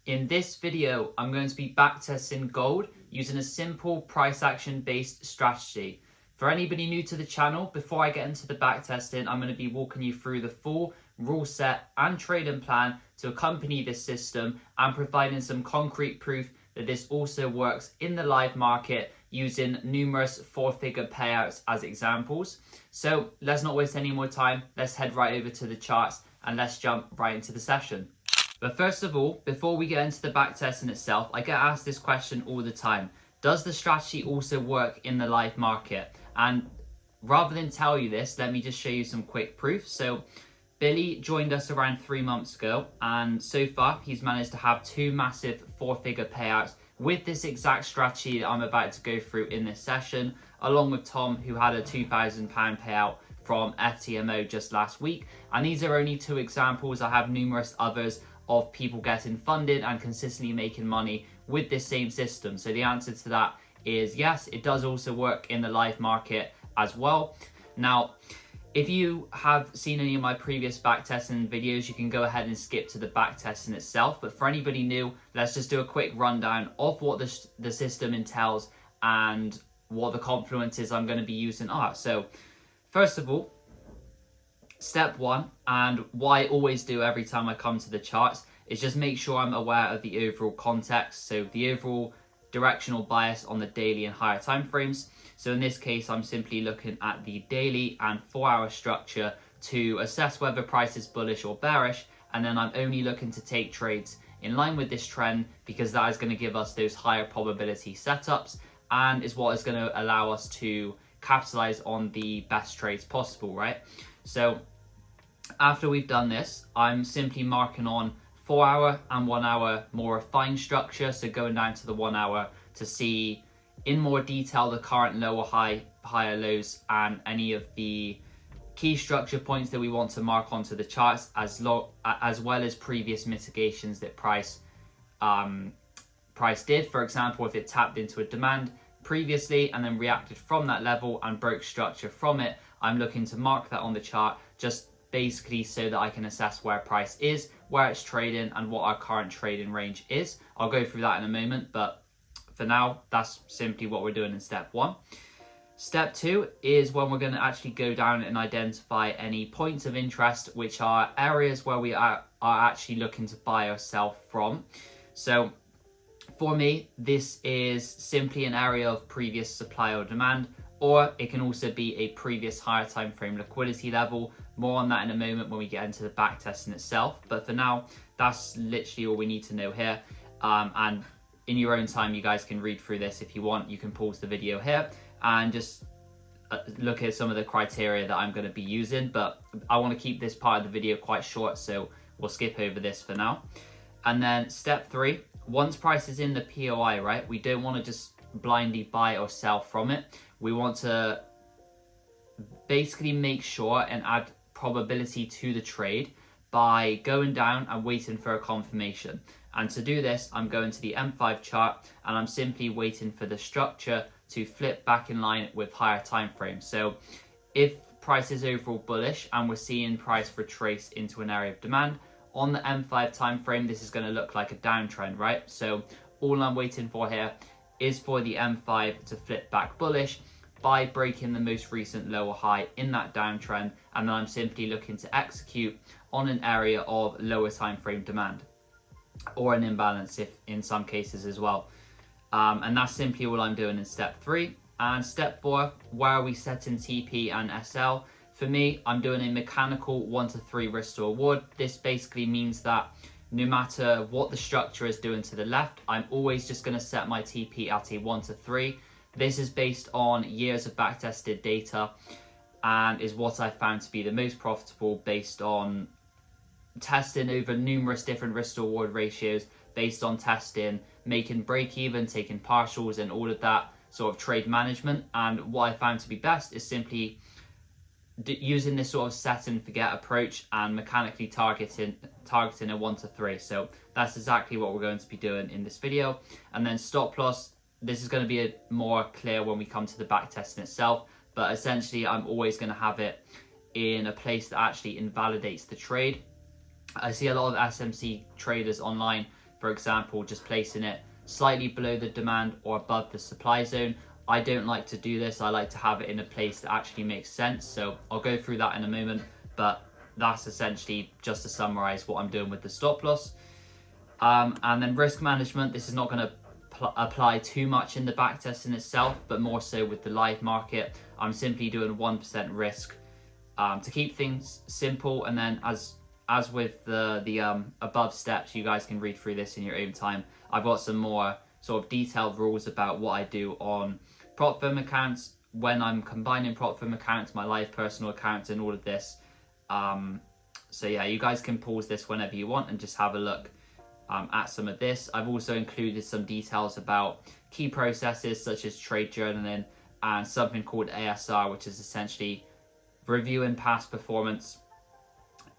In this video, I'm going to be backtesting gold using a simple price action based strategy. For anybody new to the channel, before I get into the backtesting, I'm going to be walking you through the full rule set and trading plan to accompany this system and providing some concrete proof that this also works in the live market using numerous four-figure payouts as examples. So let's not waste any more time. Let's head right over to the charts and let's jump right into the session. But first of all, before we get into the backtesting itself, I get asked this question all the time. Does the strategy also work in the live market? And rather than tell you this, let me just show you some quick proof. So Billy joined us around 3 months ago, and so far he's managed to have 2 massive four-figure payouts with this exact strategy that I'm about to go through in this session, along with Tom, who had a £2,000 payout from FTMO just last week. And these are only 2 examples. I have numerous others of people getting funded and consistently making money with this same system. So the answer to that is yes, it does also work in the live market as well. Now, if you have seen any of my previous backtesting videos, you can go ahead and skip to the backtesting itself. But for anybody new, let's just do a quick rundown of what the system entails and what the confluences I'm going to be using are. So first of all, step 1, and what I always do every time I come to the charts, is just make sure I'm aware of the overall context. So the overall directional bias on the daily and higher time frames. So in this case, I'm simply looking at the daily and 4-hour structure to assess whether price is bullish or bearish. And then I'm only looking to take trades in line with this trend because that is going to give us those higher probability setups and is what is going to allow us to capitalize on the best trades possible, right? So after we've done this, I'm simply marking on 4-hour and 1-hour more refined structure. So going down to the 1 hour to see in more detail the current lower high, higher lows, and any of the key structure points that we want to mark onto the charts, as well as previous mitigations that price did. For example, if it tapped into a demand previously and then reacted from that level and broke structure from it, I'm looking to mark that on the chart, just basically so that I can assess where price is, where it's trading, and what our current trading range is. I'll go through that in a moment, but for now, that's simply what we're doing in step 1. Step 2 is when we're going to actually go down and identify any points of interest, which are areas where we are actually looking to buy or sell from. So for me, this is simply an area of previous supply or demand, or it can also be a previous higher time frame liquidity level. More on that in a moment when we get into the backtesting itself. But for now, that's literally all we need to know here. And in your own time, you guys can read through this if you want. You can pause the video here and just look at some of the criteria that I'm going to be using. But I want to keep this part of the video quite short, so we'll skip over this for now. And then step 3, once price is in the POI, right, we don't want to just blindly buy or sell from it. We want to basically make sure and add probability to the trade by going down and waiting for a confirmation. And to do this, I'm going to the M5 chart and I'm simply waiting for the structure to flip back in line with higher time frames. So if price is overall bullish and we're seeing price retrace into an area of demand on the M5 time frame, this is going to look like a downtrend, right? So all I'm waiting for here is for the M5 to flip back bullish by breaking the most recent lower high in that downtrend, and then I'm simply looking to execute on an area of lower time frame demand or an imbalance if in some cases as well. And that's simply what I'm doing in step 3. And step 4, where are we setting TP and SL? For me, I'm doing a mechanical 1 to 3 risk to reward. This basically means that no matter what the structure is doing to the left, I'm always just going to set my TP at a 1 to 3. This is based on years of backtested data and is what I found to be the most profitable based on testing over numerous different risk to reward ratios, based on testing, making break even, taking partials and all of that sort of trade management. And what I found to be best is simply using this sort of set and forget approach and mechanically targeting a 1 to 3. So that's exactly what we're going to be doing in this video. And then stop loss, this is going to be more clear when we come to the backtesting itself, but essentially I'm always going to have it in a place that actually invalidates the trade. I see a lot of SMC traders online For example, just placing it slightly below the demand or above the supply zone. I don't like to do this. I like to have it in a place that actually makes sense. So I'll go through that in a moment, but that's essentially just to summarize what I'm doing with the stop loss. And then risk management, this is not going to apply too much in the backtesting itself, but more so with the live market. I'm simply doing 1% risk to keep things simple. And then as with the above steps, you guys can read through this in your own time. I've got some more sort of detailed rules about what I do on prop firm accounts, when I'm combining prop firm accounts, my live personal accounts, and all of this. So yeah, you guys can pause this whenever you want and just have a look at some of this. I've also included some details about key processes such as trade journaling and something called ASR, which is essentially reviewing past performance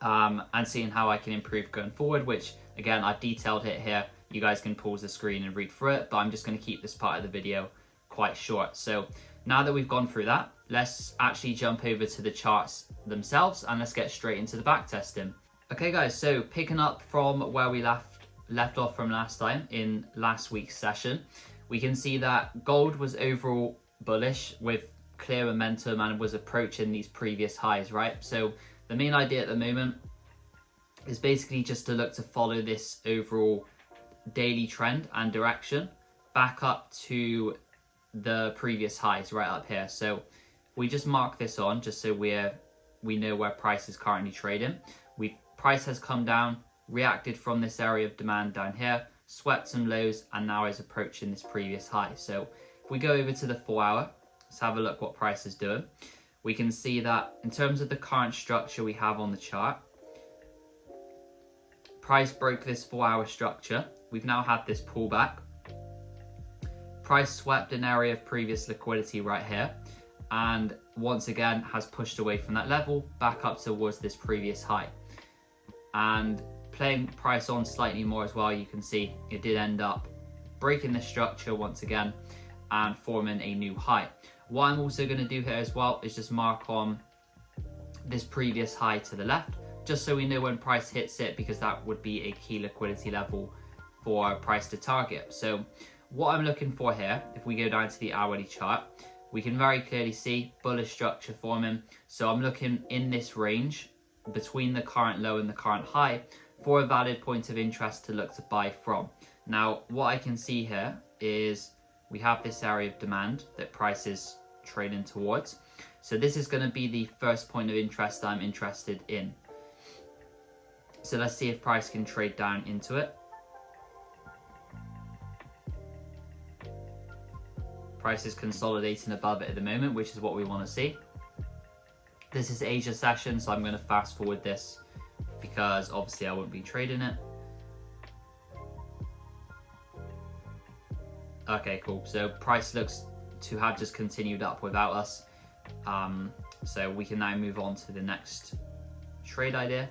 and seeing how I can improve going forward, which again, I've detailed it here. You guys can pause the screen and read through it, but I'm just going to keep this part of the video quite short. So now that we've gone through that, let's actually jump over to the charts themselves and let's get straight into the backtesting. Okay guys, so picking up from where we left off from last time in last week's session, we can see that gold was overall bullish with clear momentum and was approaching these previous highs, right? So the main idea at the moment is basically just to look to follow this overall daily trend and direction back up to the previous highs right up here. So we just mark this on just so we know where price is currently trading. Price has come down, reacted from this area of demand down here, swept some lows, and now is approaching this previous high. So if we go over to the 4 hour, let's have a look what price is doing. We can see that in terms of the current structure we have on the chart, price broke this 4 hour structure. We've now had this pullback. Price swept an area of previous liquidity right here, and once again has pushed away from that level back up towards this previous high. And playing price on slightly more as well, you can see it did end up breaking the structure once again and forming a new high. What I'm also going to do here as well is just mark on this previous high to the left, just so we know when price hits it, because that would be a key liquidity level for price to target. So what I'm looking for here, if we go down to the hourly chart, we can very clearly see bullish structure forming. So I'm looking in this range between the current low and the current high for a valid point of interest to look to buy from. Now, what I can see here is we have this area of demand that price is trading towards. So this is going to be the first point of interest I'm interested in. So let's see if price can trade down into it. Price is consolidating above it at the moment, which is what we want to see. This is Asia session, so I'm going to fast forward this because obviously I won't be trading it. Okay, cool. So price looks to have just continued up without us. So we can now move on to the next trade idea.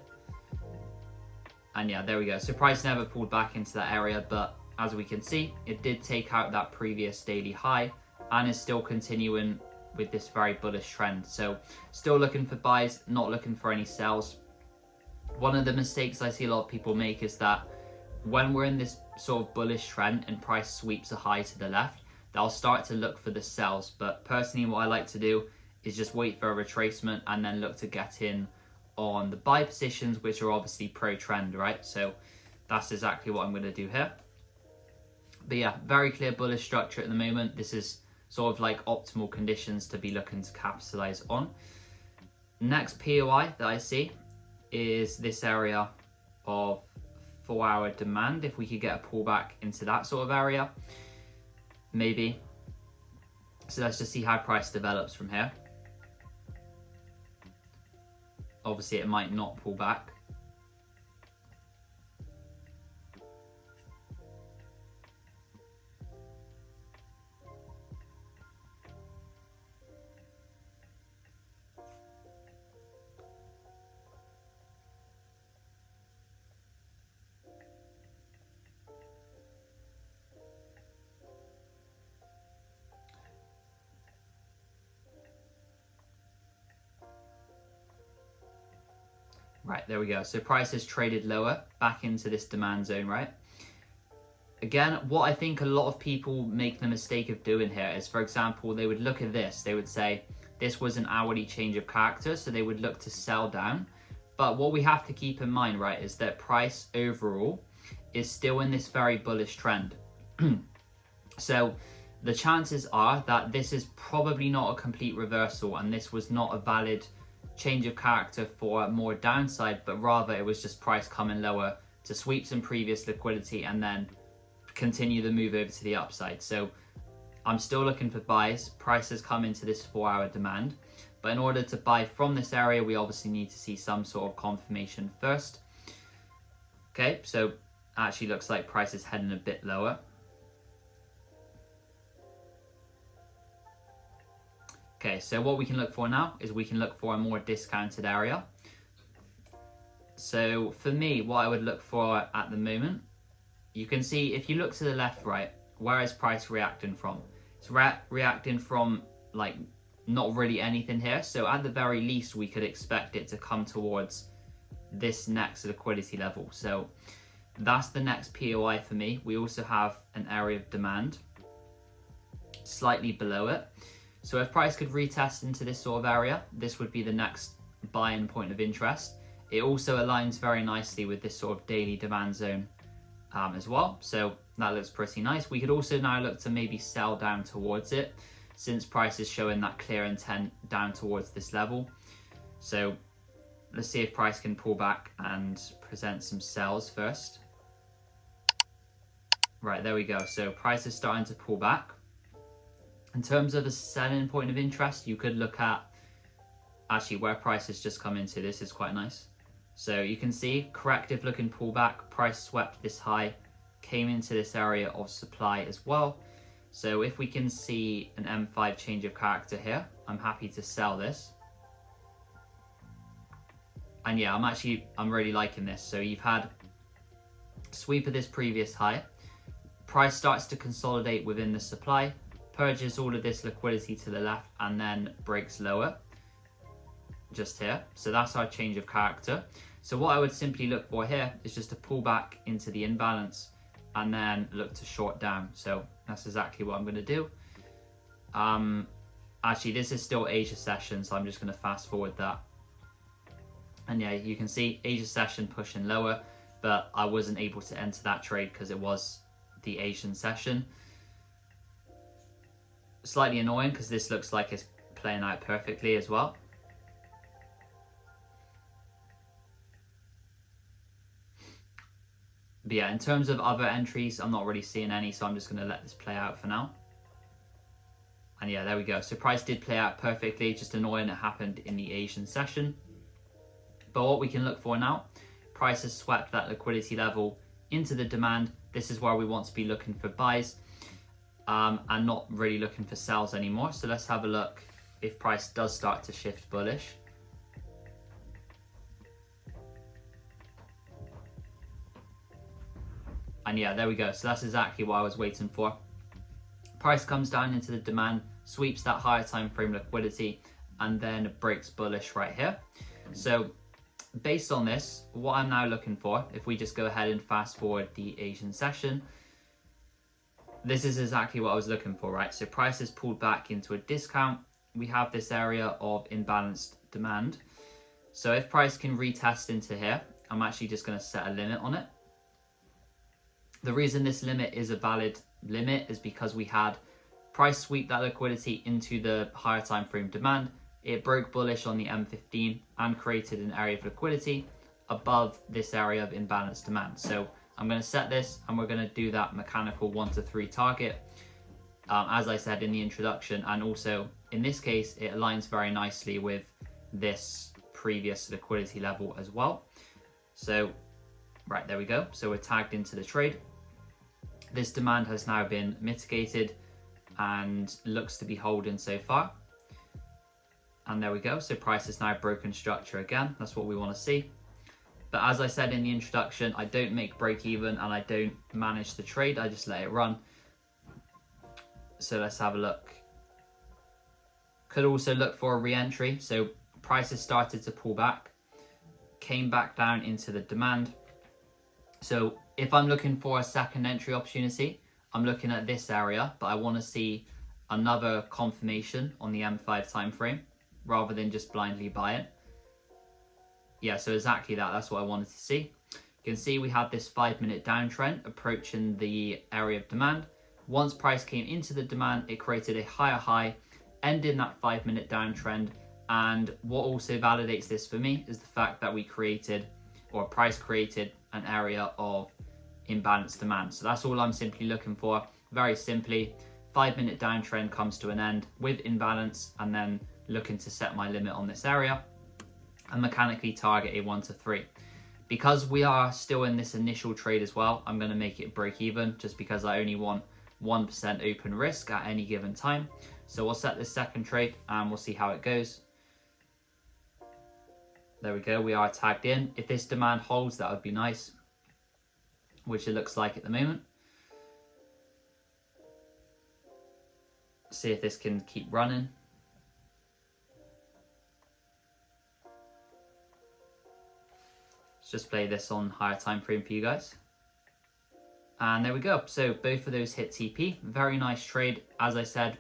And yeah, there we go. So price never pulled back into that area, but as we can see, it did take out that previous daily high and is still continuing with this very bullish trend. So still looking for buys, not looking for any sells. One of the mistakes I see a lot of people make is that when we're in this sort of bullish trend and price sweeps a high to the left, they'll start to look for the sells. But personally, what I like to do is just wait for a retracement and then look to get in on the buy positions, which are obviously pro trend, right? So that's exactly what I'm going to do here. But yeah, very clear bullish structure at the moment. This is sort of like optimal conditions to be looking to capitalize on. Next POI that I see is this area of 4 hour demand. If we could get a pullback into that sort of area, maybe. So let's just see how price develops from here. Obviously it might not pull back. Right, there we go. So price has traded lower back into this demand zone, right? Again, what I think a lot of people make the mistake of doing here is, for example, they would look at this, they would say this was an hourly change of character, so they would look to sell down. But what we have to keep in mind, right, is that price overall is still in this very bullish trend. So the chances are that this is probably not a complete reversal, and this was not a valid change of character for more downside, but rather it was just price coming lower to sweep some previous liquidity and then continue the move over to the upside. So I'm still looking for buys. Price has come into this 4-hour demand, but in order to buy from this area, we obviously need to see some sort of confirmation first. Okay, so actually looks like price is heading a bit lower. Okay, so what we can look for now is we can look for a more discounted area. So for me, what I would look for at the moment, you can see if you look to the left, right, where is price reacting from? It's reacting from like not really anything here. So at the very least, we could expect it to come towards this next liquidity level. So that's the next POI for me. We also have an area of demand slightly below it. So if price could retest into this sort of area, this would be the next buy-in point of interest. It also aligns very nicely with this sort of daily demand zone as well. So that looks pretty nice. We could also now look to maybe sell down towards it, since price is showing that clear intent down towards this level. So let's see if price can pull back and present some sells first. Right, there we go. So price is starting to pull back. In terms of a selling point of interest, you could look at actually where price has just come into. This is quite nice. So you can see corrective looking pullback, price swept this high, came into this area of supply as well. So if we can see an M5 change of character here, I'm happy to sell this. And yeah, I'm really liking this. So you've had sweep of this previous high, price starts to consolidate within the supply, purges all of this liquidity to the left, and then breaks lower just here. So that's our change of character. So what I would simply look for here is just to pull back into the imbalance and then look to short down. So that's exactly what I'm going to do. Actually, this is still Asia session, so I'm just going to fast forward that. And yeah, you can see Asia session pushing lower, but I wasn't able to enter that trade because it was the Asian session. Slightly annoying because this looks like it's playing out perfectly as well. But yeah, in terms of other entries, I'm not really seeing any, so I'm just going to let this play out for now. And yeah, there we go. So price did play out perfectly, just annoying it happened in the Asian session. But what we can look for now, price has swept that liquidity level into the demand. This is where we want to be looking for buys and not really looking for sells anymore. So let's have a look if price does start to shift bullish. And yeah, there we go. So that's exactly what I was waiting for. Price comes down into the demand, sweeps that higher time frame liquidity, and then breaks bullish right here. So based on this, what I'm now looking for, if we just go ahead and fast forward the Asian session, this is exactly what I was looking for, right? So price has pulled back into a discount. We have this area of imbalanced demand. So if price can retest into here, I'm actually just going to set a limit on it. The reason this limit is a valid limit is because we had price sweep that liquidity into the higher time frame demand. It broke bullish on the M15 and created an area of liquidity above this area of imbalanced demand. So I'm going to set this and we're going to do that mechanical 1 to 3 target, as I said in the introduction. And also in this case, it aligns very nicely with this previous liquidity level as well. So right, there we go. So we're tagged into the trade. This demand has now been mitigated and looks to be holding so far. And there we go. So price has now broken structure again. That's what we want to see. But as I said in the introduction, I don't make break even and I don't manage the trade. I just let it run. So let's have a look. Could also look for a re-entry. So price has started to pull back, came back down into the demand. So If I'm looking for a second entry opportunity, I'm looking at this area, but I want to see another confirmation on the M5 time frame rather than just blindly buy it. Yeah, so exactly that. That's what I wanted to see. You can see we had this 5-minute downtrend approaching the area of demand. Once price came into the demand, it created a higher high, ending that 5-minute downtrend. And what also validates this for me is the fact that we created, or price created, an area of imbalanced demand. So that's all I'm simply looking for. Very simply, 5-minute downtrend comes to an end with imbalance, and then looking to set my limit on this area and mechanically target a 1 to 3. Because we are still in this initial trade as well, I'm going to make it break even just because I only want 1% open risk at any given time. So we'll set this second trade and we'll see how it goes. There we go, we are tagged in. If this demand holds, that would be nice, which it looks like at the moment. See if this can keep running. Let's just play this on higher time frame for you guys. And there we go. So both of those hit TP. Very nice trade. As I said,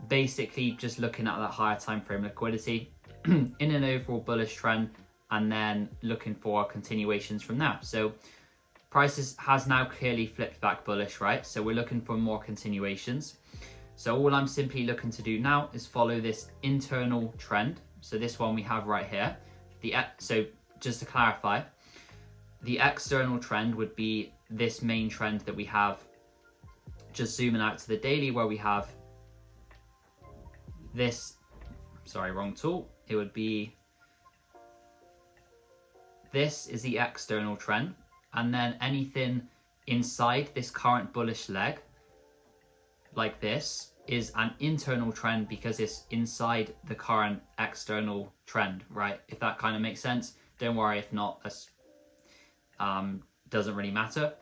basically just looking at that higher time frame liquidity in an overall bullish trend, and then looking for continuations from there. So prices has now clearly flipped back bullish, right? So we're looking for more continuations. So all I'm simply looking to do now is follow this internal trend. So this one we have right here. So just to clarify, the external trend would be this main trend that we have, just zooming out to the daily, where we have this, sorry, wrong tool. It would be, this is the external trend, and then anything inside this current bullish leg, like this, is an internal trend because it's inside the current external trend, right? If that kind of makes sense. Don't worry if not, doesn't really matter.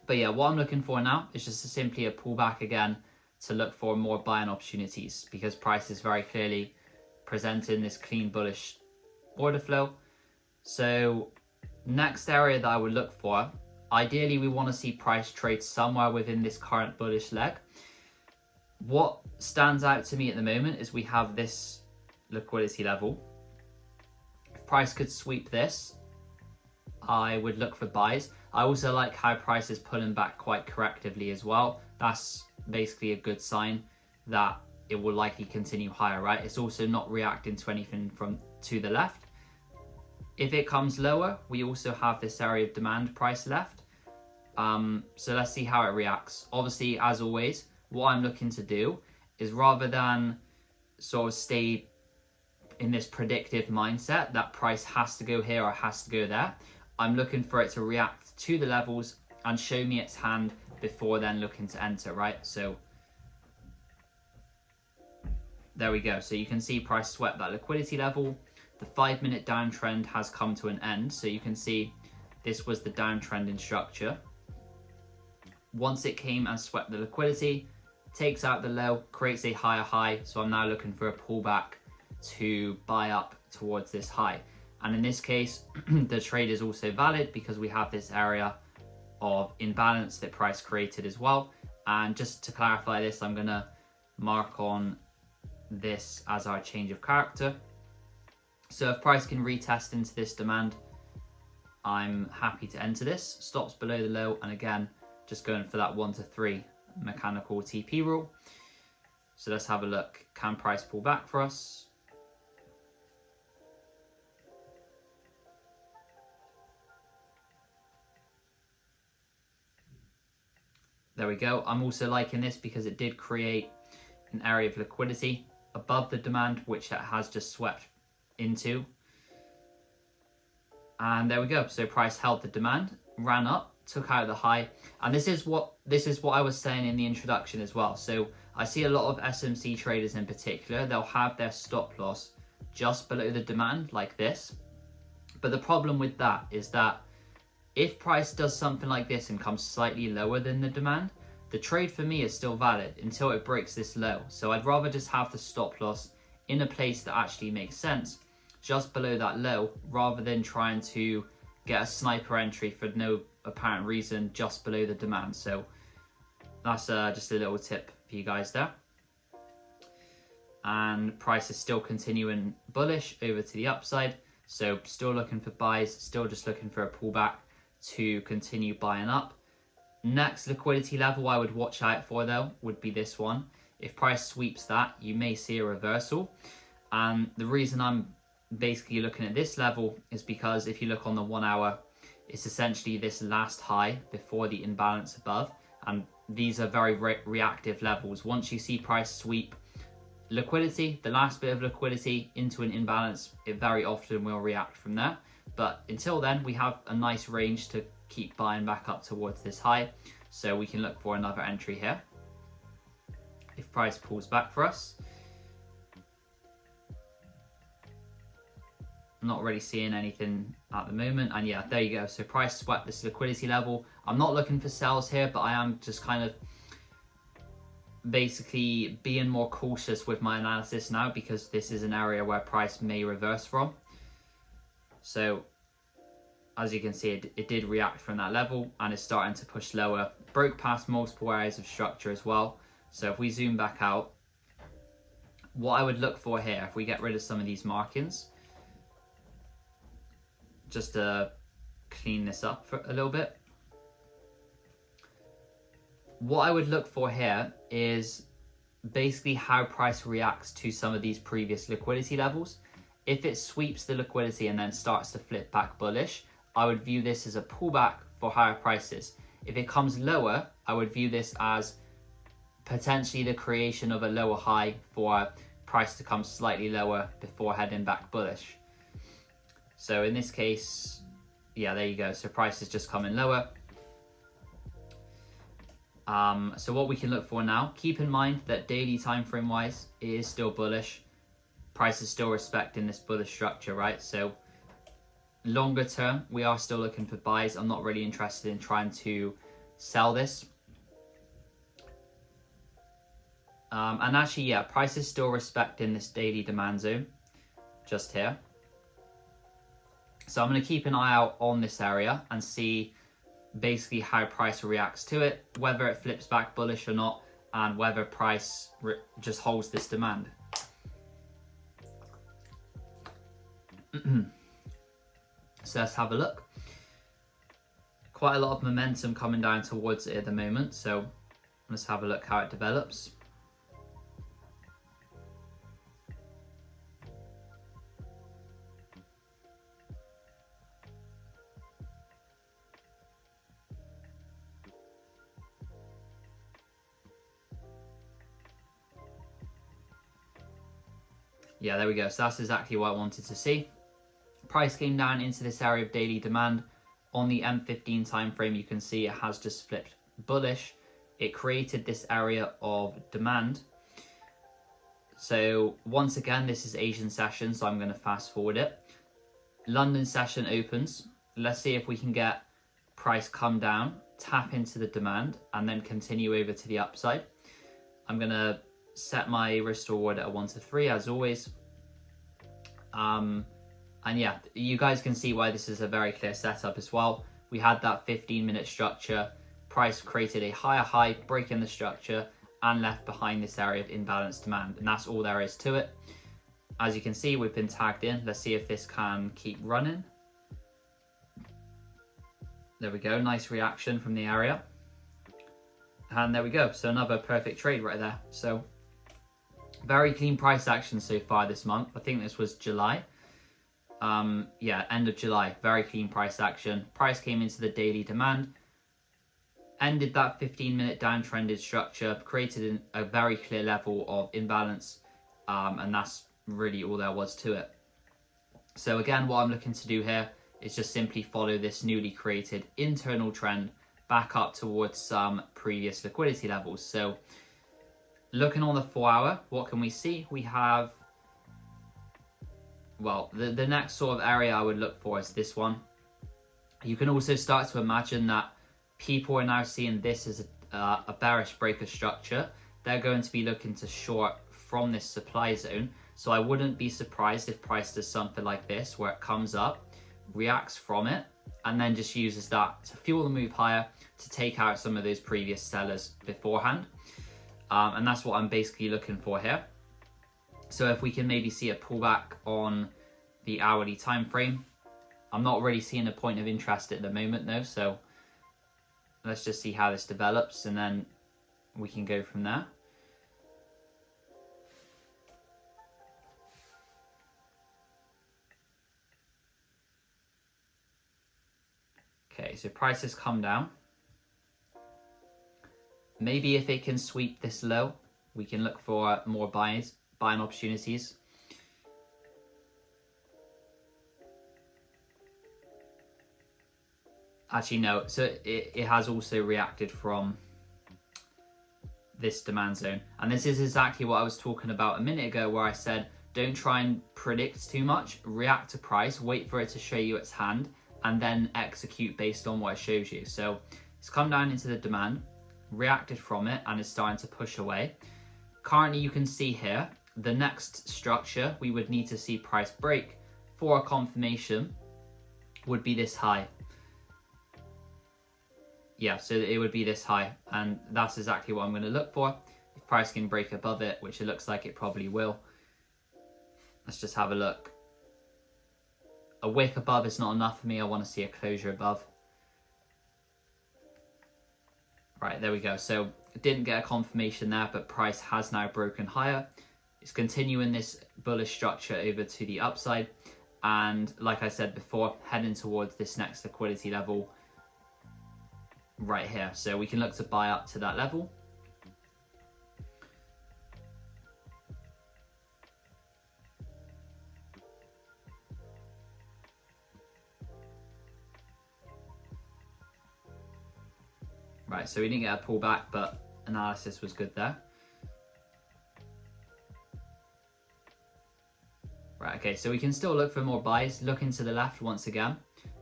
But yeah, what I'm looking for now is just simply a pullback again to look for more buying opportunities, because price is very clearly presenting this clean bullish order flow. So next area that I would look for, ideally we want to see price trade somewhere within this current bullish leg. What stands out to me at the moment is we have this liquidity level. If price could sweep this, I would look for buys. I also like how price is pulling back quite correctively as well. That's basically a good sign that it will likely continue higher, right? It's also not reacting to anything from to the left. If it comes lower, we also have this area of demand price left. So let's see how it reacts. Obviously, as always, what I'm looking to do is, rather than sort of stay in this predictive mindset that price has to go here or has to go there, I'm looking for it to react to the levels and show me its hand before then looking to enter, right? So there we go. So you can see price swept that liquidity level. The 5-minute downtrend has come to an end. So you can see this was the downtrend in structure. Once it came and swept the liquidity, takes out the low, creates a higher high. So I'm now looking for a pullback to buy up towards this high. And in this case, the trade is also valid because we have this area of imbalance that price created as well. And just to clarify this, I'm gonna mark on this as our change of character. So if price can retest into this demand, I'm happy to enter this. Stops below the low, and again, just going for that 1 to 3 mechanical TP rule. So let's have a look. Can price pull back for us? There we go. I'm also liking this because it did create an area of liquidity above the demand, which it has just swept into. And there we go. So price held the demand, ran up, took out the high. And this is what I was saying in the introduction as well. So I see a lot of SMC traders in particular, they'll have their stop loss just below the demand like this. But the problem with that is that if price does something like this and comes slightly lower than the demand, the trade for me is still valid until it breaks this low. So I'd rather just have the stop loss in a place that actually makes sense, just below that low, rather than trying to get a sniper entry for no apparent reason just below the demand. So that's just a little tip for you guys there. And price is still continuing bullish over to the upside. So still looking for buys, still just looking for a pullback to continue buying up. Next liquidity level I would watch out for though would be this one. If price sweeps that, you may see a reversal. And the reason I'm basically looking at this level is because if you look on the 1 hour, it's essentially this last high before the imbalance above. And these are very reactive levels. Once you see price sweep liquidity, the last bit of liquidity into an imbalance, it very often will react from there. But until then, we have a nice range to keep buying back up towards this high. So we can look for another entry here if price pulls back for us. I'm not really seeing anything at the moment. And yeah, there you go. So price swept this liquidity level. I'm not looking for sells here, but I am just kind of basically being more cautious with my analysis now, because this is an area where price may reverse from. So as you can see, it did react from that level and is starting to push lower. Broke past multiple areas of structure as well. So if we zoom back out, what I would look for here, if we get rid of some of these markings, just to clean this up for a little bit. What I would look for here is basically how price reacts to some of these previous liquidity levels. If it sweeps the liquidity and then starts to flip back bullish, I would view this as a pullback for higher prices. If it comes lower, I would view this as potentially the creation of a lower high for price to come slightly lower before heading back bullish. So in this case, yeah, there you go. So price is just coming lower. So what we can look for now, keep in mind that daily time frame wise, it is still bullish. Price is still respecting this bullish structure, right? So longer term, we are still looking for buys. I'm not really interested in trying to sell this. And actually, yeah, price is still respecting this daily demand zone just here. So I'm going to keep an eye out on this area and see basically how price reacts to it, whether it flips back bullish or not, and whether price just holds this demand. So let's have a look. Quite a lot of momentum coming down towards it at the moment, so let's have a look how it develops. Yeah, there we go. So that's exactly what I wanted to see. Price came down into this area of daily demand. On the M15 time frame, you can see it has just flipped bullish. It created this area of demand. So once again, this is Asian session, so I'm going to fast forward it. London session opens. Let's see if we can get price come down, tap into the demand, and then continue over to the upside. I'm going to set my risk reward at 1 to 3 as always. And yeah, you guys can see why this is a very clear setup as well. We had that 15-minute structure. Price created a higher high, breaking the structure, and left behind this area of imbalanced demand. And that's all there is to it. As you can see, we've been tagged in. Let's see if this can keep running. There we go, nice reaction from the area. And there we go, so another perfect trade right there. So very clean price action so far this month. I think this was July. Yeah, end of July, very clean price action. Price came into the daily demand, ended that 15-minute downtrended structure, created a very clear level of imbalance, and that's really all there was to it. So again, what I'm looking to do here is just simply follow this newly created internal trend back up towards some previous liquidity levels. So looking on the 4 hour, what can we see? We have, well, the next sort of area I would look for is this one. You can also start to imagine that people are now seeing this as a bearish breaker structure. They're going to be looking to short from this supply zone. So I wouldn't be surprised if price does something like this, where it comes up, reacts from it, and then just uses that to fuel the move higher to take out some of those previous sellers beforehand. And that's what I'm basically looking for here. So if we can maybe see a pullback on the hourly time frame, I'm not really seeing a point of interest at the moment though, so let's just see how this develops and then we can go from there. Okay, so price has come down. Maybe if it can sweep this low, we can look for more buying opportunities. Actually, no. So it has also reacted from this demand zone. And this is exactly what I was talking about a minute ago, where I said, don't try and predict too much, react to price, wait for it to show you its hand, and then execute based on what it shows you. So it's come down into the demand, reacted from it, and is starting to push away. Currently, you can see here, the next structure we would need to see price break for a confirmation would be this high. Yeah, so it would be this high, and that's exactly what I'm going to look for. If price can break above it, which it looks like it probably will. Let's just have a look. A wick above is not enough for me. I want to see a closure above. Right, there we go. So didn't get a confirmation there, but price has now broken higher. It's continuing this bullish structure over to the upside. And like I said before, heading towards this next liquidity level right here. So we can look to buy up to that level. Right, so we didn't get a pullback, but analysis was good there. Right, okay, so we can still look for more buys. Looking to the left once again,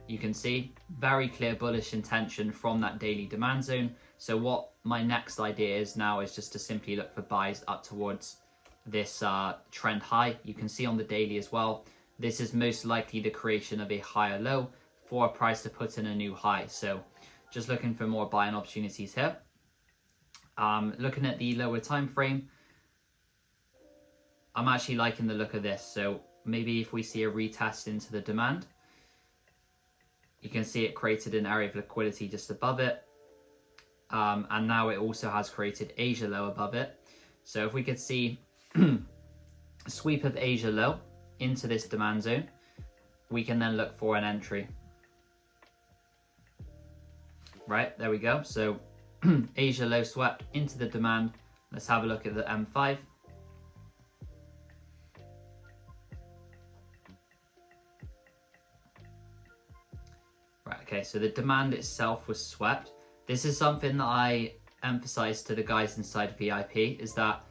you can see very clear bullish intention from that daily demand zone. So what my next idea is now is just to simply look for buys up towards this trend high. You can see on the daily as well, this is most likely the creation of a higher low for a price to put in a new high. So just looking for more buying opportunities here. Looking at the lower time frame, I'm actually liking the look of this. So maybe if we see a retest into the demand, you can see it created an area of liquidity just above it. And now it also has created Asia low above it. So if we could see a sweep of Asia low into this demand zone, we can then look for an entry. Right, there we go. So Asia low swept into the demand. Let's have a look at the M5. Right, okay, so the demand itself was swept. This is something that I emphasize to the guys inside VIP, is that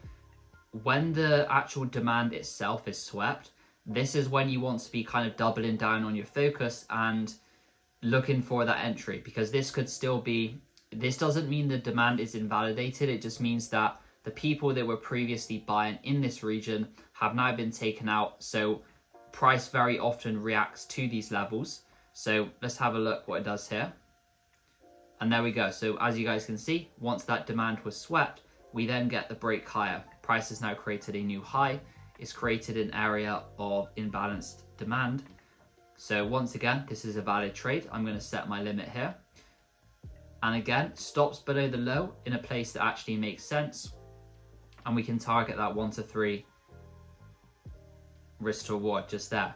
when the actual demand itself is swept, this is when you want to be kind of doubling down on your focus and looking for that entry, because this could still be, this doesn't mean the demand is invalidated, it just means that the people that were previously buying in this region have now been taken out. So price very often reacts to these levels. So let's have a look what it does here. And there we go. So as you guys can see, once that demand was swept, we then get the break higher. Price has now created a new high. It's created an area of imbalanced demand. So once again, this is a valid trade. I'm going to set my limit here. And again, stops below the low in a place that actually makes sense. And we can target that 1 to 3 risk to reward just there.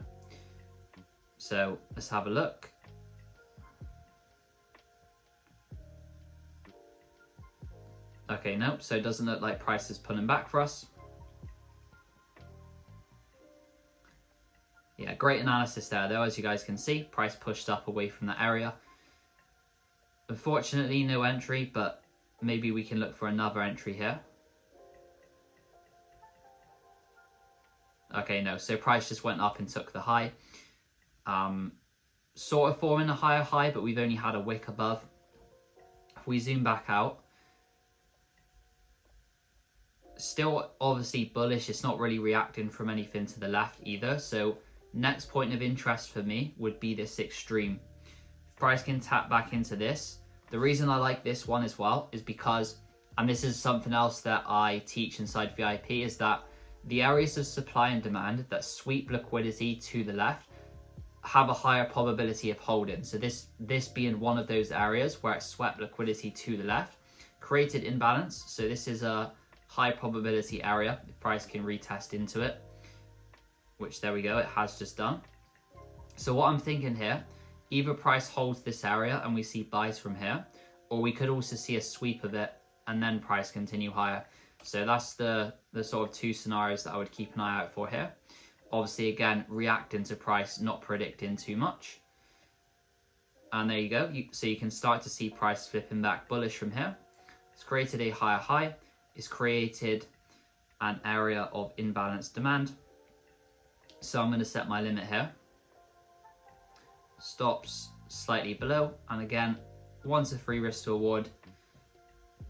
So let's have a look. Okay, nope. So it doesn't look like price is pulling back for us. Yeah, great analysis there though. As you guys can see, price pushed up away from that area. Unfortunately, no entry, but maybe we can look for another entry here. Okay, no, so price just went up and took the high. Sort of forming a higher high, but we've only had a wick above. If we zoom back out, still obviously bullish. It's not really reacting from anything to the left either. So next point of interest for me would be this extreme price can tap back into this. The reason I like this one as well is because, and this is something else that I teach inside VIP, is that the areas of supply and demand that sweep liquidity to the left have a higher probability of holding. So this being one of those areas where it swept liquidity to the left, created imbalance. So this is a high probability area if price can retest into it, which there we go, it has just done. So what I'm thinking here, either price holds this area and we see buys from here, or we could also see a sweep of it and then price continue higher. So that's the sort of two scenarios that I would keep an eye out for here. Obviously, again, reacting to price, not predicting too much. And there you go. So you can start to see price flipping back bullish from here. It's created a higher high. It's created an area of imbalanced demand. So I'm going to set my limit here. Stops slightly below. And again, 1 to 3 risk to reward.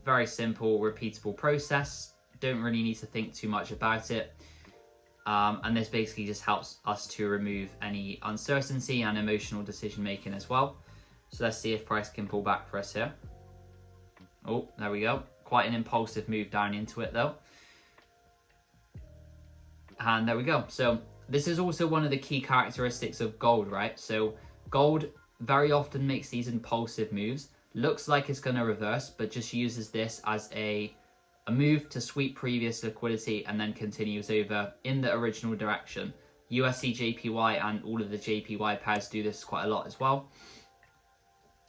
Very simple, repeatable process. Don't really need to think too much about it. And this basically just helps us to remove any uncertainty and emotional decision making as well. So let's see if price can pull back for us here. Oh, there we go. Quite an impulsive move down into it though. And there we go. So this is also one of the key characteristics of gold, right? So gold very often makes these impulsive moves. Looks like it's going to reverse, but just uses this as a move to sweep previous liquidity and then continues over in the original direction. USD JPY and all of the JPY pairs do this quite a lot as well.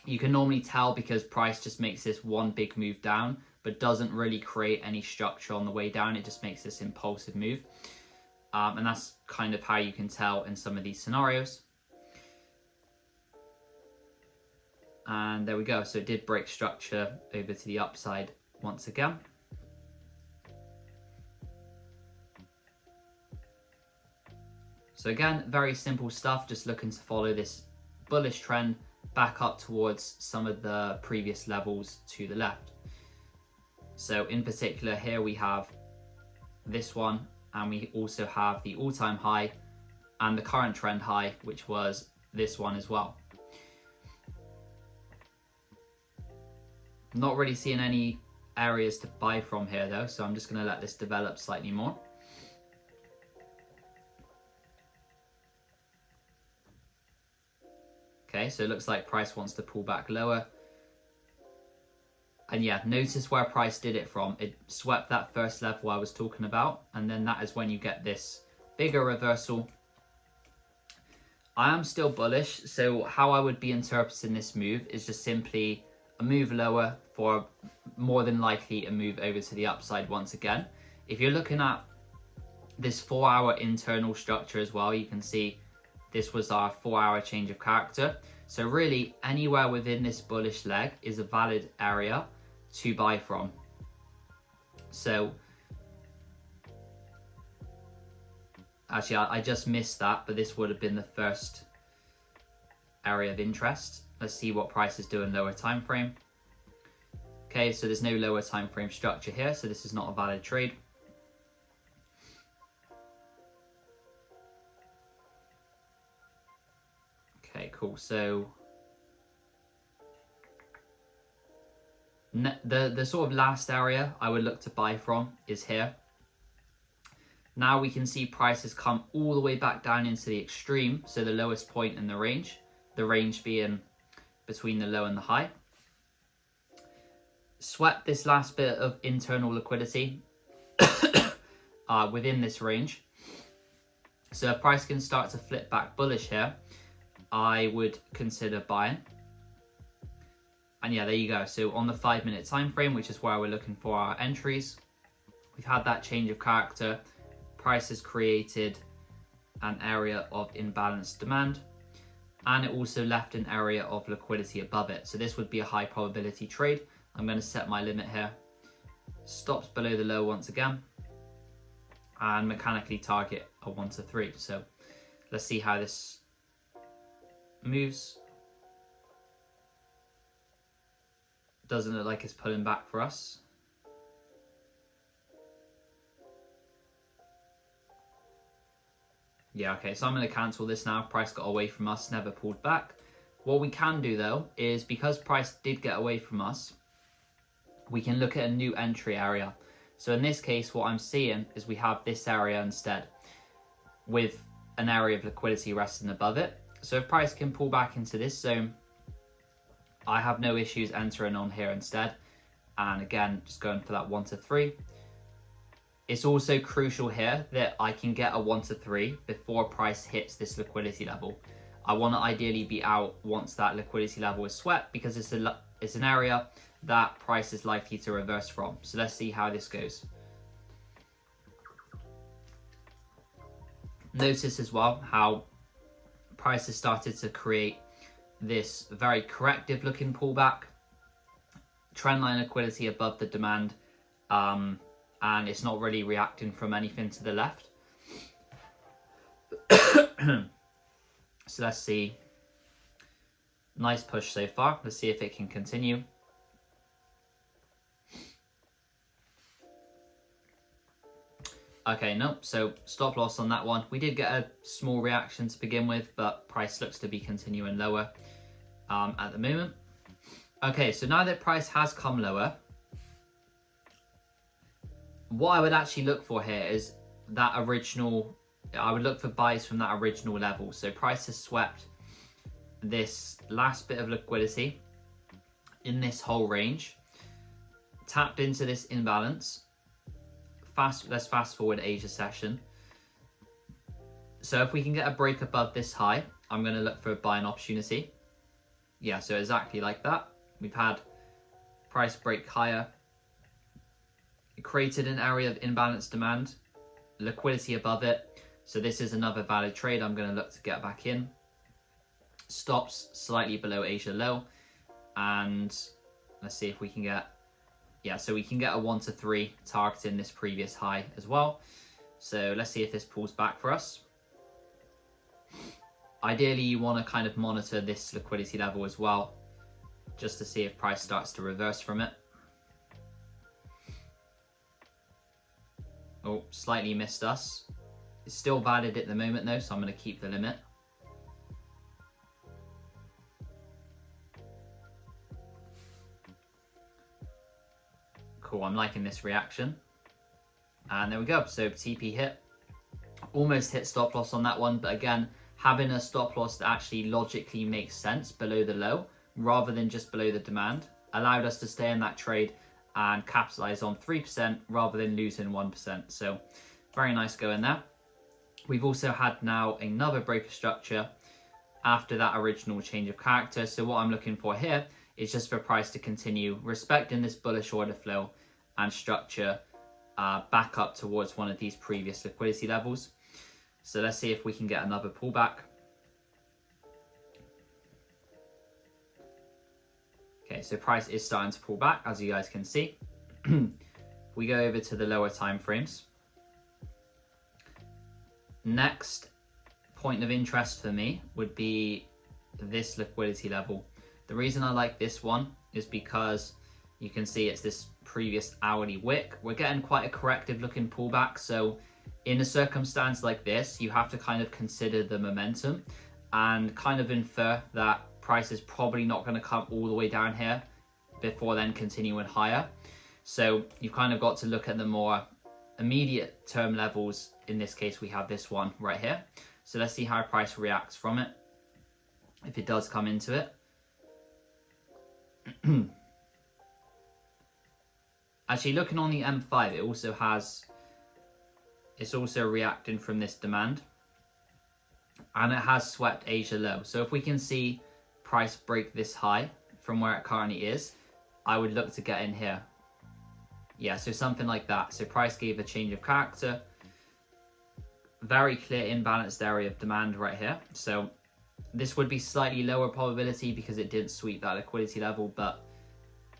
You can normally tell because price just makes this one big move down, but doesn't really create any structure on the way down. It just makes this impulsive move. And that's kind of how you can tell in some of these scenarios. And there we go. So it did break structure over to the upside once again. So again, very simple stuff, just looking to follow this bullish trend back up towards some of the previous levels to the left. So in particular here we have this one, and we also have the all-time high and the current trend high, which was this one as well. Not really seeing any areas to buy from here though, so I'm just going to let this develop slightly more. Okay, so it looks like price wants to pull back lower. And yeah, notice where price did it from. It swept that first level I was talking about, and then that is when you get this bigger reversal. I am still bullish, so how I would be interpreting this move is just simply a move lower for more than likely a move over to the upside once again. If you're looking at this 4-hour internal structure as well, you can see this was our 4-hour change of character. So really anywhere within this bullish leg is a valid area to buy from. So actually I just missed that, but this would have been the first area of interest. Let's see what price is doing lower time frame. Okay, so there's no lower time frame structure here, so this is not a valid trade. Okay, cool. So the sort of last area I would look to buy from is here. Now we can see prices come all the way back down into the extreme, so the lowest point in the range being between the low and the high. Swept this last bit of internal liquidity within this range. So if price can start to flip back bullish here, I would consider buying. And yeah, there you go. So on the 5-minute time frame, which is where we're looking for our entries, we've had that change of character. Price has created an area of imbalanced demand, and it also left an area of liquidity above it. So this would be a high probability trade. I'm going to set my limit here. Stops below the low once again, and mechanically target a 1 to 3. So let's see how this moves. Doesn't look like it's pulling back for us. Yeah, okay, so I'm going to cancel this now. Price got away from us, never pulled back. What we can do though is, because price did get away from us, we can look at a new entry area. So in this case, what I'm seeing is we have this area instead, with an area of liquidity resting above it. So if price can pull back into this zone, I have no issues entering on here instead. And again, just going for that 1 to 3. It's also crucial here that I can get a 1 to 3 before price hits this liquidity level. I want to ideally be out once that liquidity level is swept, because it's an area that price is likely to reverse from. So let's see how this goes. Notice as well how price has started to create this very corrective looking pullback, trendline liquidity above the demand, and it's not really reacting from anything to the left. So let's see. Nice push so far. Let's see if it can continue. Okay, nope, so stop loss on that one. We did get a small reaction to begin with, but price looks to be continuing lower at the moment. Okay, so now that price has come lower, what I would actually look for here is that original, I would look for buys from that original level. So price has swept this last bit of liquidity in this whole range, tapped into this imbalance. Let's fast forward Asia session. So if we can get a break above this high, I'm going to look for a buying opportunity. Yeah, so exactly like that. We've had price break higher. It created an area of imbalanced demand, liquidity above it. So this is another valid trade. I'm going to look to get back in. Stops slightly below Asia low. And let's see if we can get, yeah, so we can get a 1 to 3 targeting this previous high as well. So let's see if this pulls back for us. Ideally, you want to kind of monitor this liquidity level as well, just to see if price starts to reverse from it. Oh, slightly missed us. It's still valid at the moment though, so I'm going to keep the limit. Cool, I'm liking this reaction. And there we go, so TP hit. Almost hit stop loss on that one, but again, having a stop loss that actually logically makes sense below the low, rather than just below the demand, allowed us to stay in that trade and capitalize on 3% rather than losing 1%. So very nice going there. We've also had now another break of structure after that original change of character. So what I'm looking for here is just for price to continue respecting this bullish order flow and structure back up towards one of these previous liquidity levels. So let's see if we can get another pullback. Okay, so price is starting to pull back, as you guys can see. We go over to the lower time frames. Next point of interest for me would be this liquidity level. The reason I like this one is because you can see it's this previous hourly wick. We're getting quite a corrective looking pullback. So in a circumstance like this, you have to kind of consider the momentum and kind of infer that price is probably not going to come all the way down here before then continuing higher. So you've kind of got to look at the more immediate term levels. In this case, we have this one right here. So let's see how price reacts from it, if it does come into it. Actually, looking on the M5, it's also reacting from this demand, and it has swept Asia low. So if we can see price break this high from where it currently is, I would look to get in here. Yeah, so something like that. So price gave a change of character, very clear imbalanced area of demand right here. So this would be slightly lower probability because it didn't sweep that liquidity level, but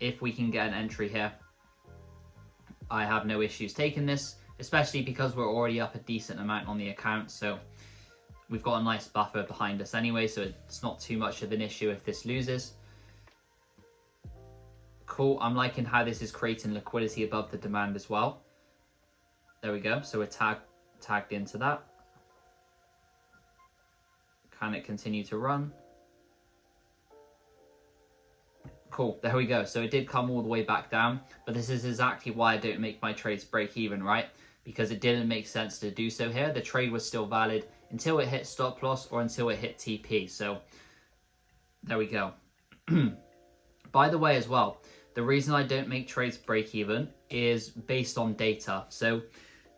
if we can get an entry here, I have no issues taking this, especially because we're already up a decent amount on the account. So we've got a nice buffer behind us anyway, so it's not too much of an issue if this loses. Cool, I'm liking how this is creating liquidity above the demand as well. There we go, so we're tagged into that. Can it continue to run? Cool, there we go. So it did come all the way back down, but this is exactly why I don't make my trades break even, right? Because it didn't make sense to do so here. The trade was still valid until it hit stop loss or until it hit TP. So there we go. By the way as well, the reason I don't make trades break even is based on data. So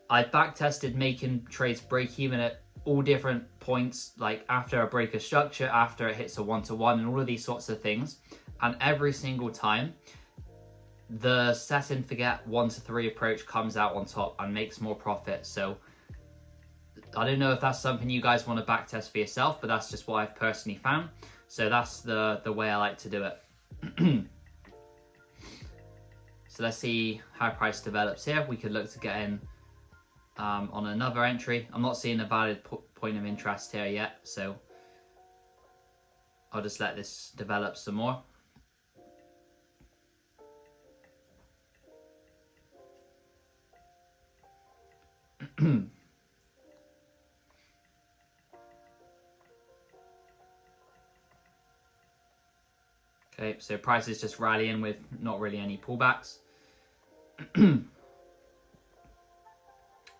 I've back tested making trades break even at all different points, like after I break a structure, after it hits a 1-to-1 and all of these sorts of things. And every single time, the set and forget 1-to-3 approach comes out on top and makes more profit. So I don't know if that's something you guys want to backtest for yourself, but that's just what I've personally found. So that's the way I like to do it. So let's see how price develops here. We could look to get in on another entry. I'm not seeing a valid point of interest here yet, so I'll just let this develop some more. Okay, so price is just rallying with not really any pullbacks.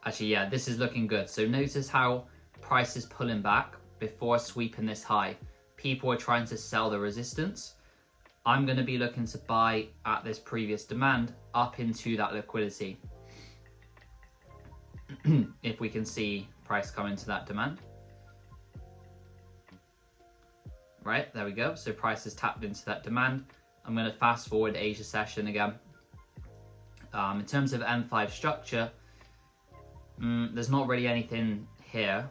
Actually, yeah, this is looking good. So notice how price is pulling back before sweeping this high. People are trying to sell the resistance. I'm going to be looking to buy at this previous demand up into that liquidity. If we can see price come into that demand. Right, there we go. So price has tapped into that demand. I'm going to fast forward Asia session again. In terms of M5 structure, there's not really anything here.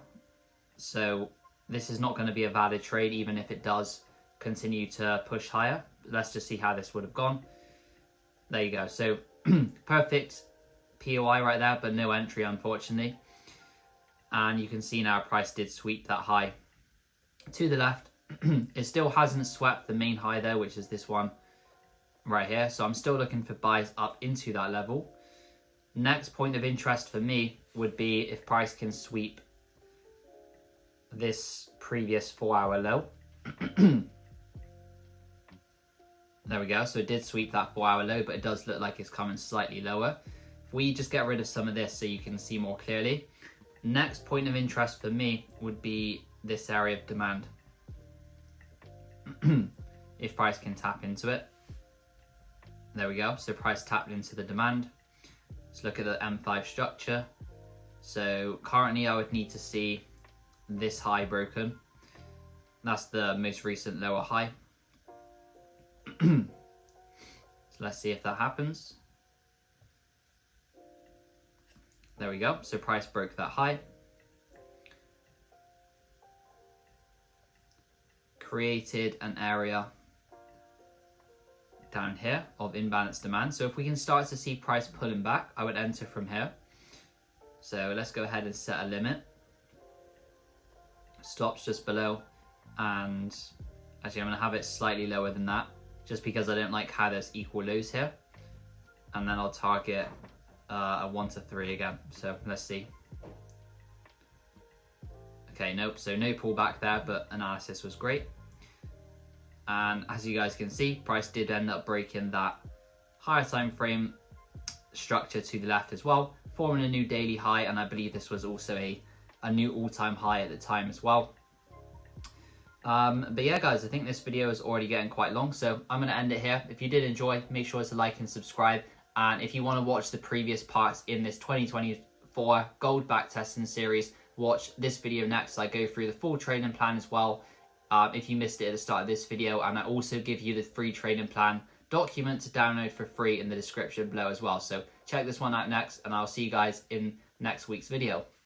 So this is not going to be a valid trade, even if it does continue to push higher. Let's just see how this would have gone. There you go. So perfect POI right there, but no entry, unfortunately. And you can see now price did sweep that high to the left. It still hasn't swept the main high there, which is this one right here. So I'm still looking for buys up into that level. Next point of interest for me would be if price can sweep this previous 4-hour low. There we go. So it did sweep that 4-hour low, but it does look like it's coming slightly lower. If we just get rid of some of this so you can see more clearly. Next point of interest for me would be this area of demand. If price can tap into it. There we go. So price tapped into the demand. Let's look at the M5 structure. So currently I would need to see this high broken. That's the most recent lower high. So let's see if that happens. There we go. So price broke that high. Created an area down here of imbalanced demand. So if we can start to see price pulling back, I would enter from here. So let's go ahead and set a limit. Stops just below, and actually I'm going to have it slightly lower than that just because I don't like how there's equal lows here. And then I'll target a 1-to-3 again. So let's see. Okay, nope, so no pullback there, but analysis was great. And as you guys can see, price did end up breaking that higher time frame structure to the left as well, forming a new daily high, and I believe this was also a new all-time high at the time as well. But yeah, guys, I think this video is already getting quite long, so I'm going to end it here. If you did enjoy, make sure to like and subscribe. And if you want to watch the previous parts in this 2024 gold backtesting series, watch this video next. I go through the full trading plan as well. If you missed it at the start of this video, and I also give you the free trading plan document to download for free in the description below as well. So check this one out next, and I'll see you guys in next week's video.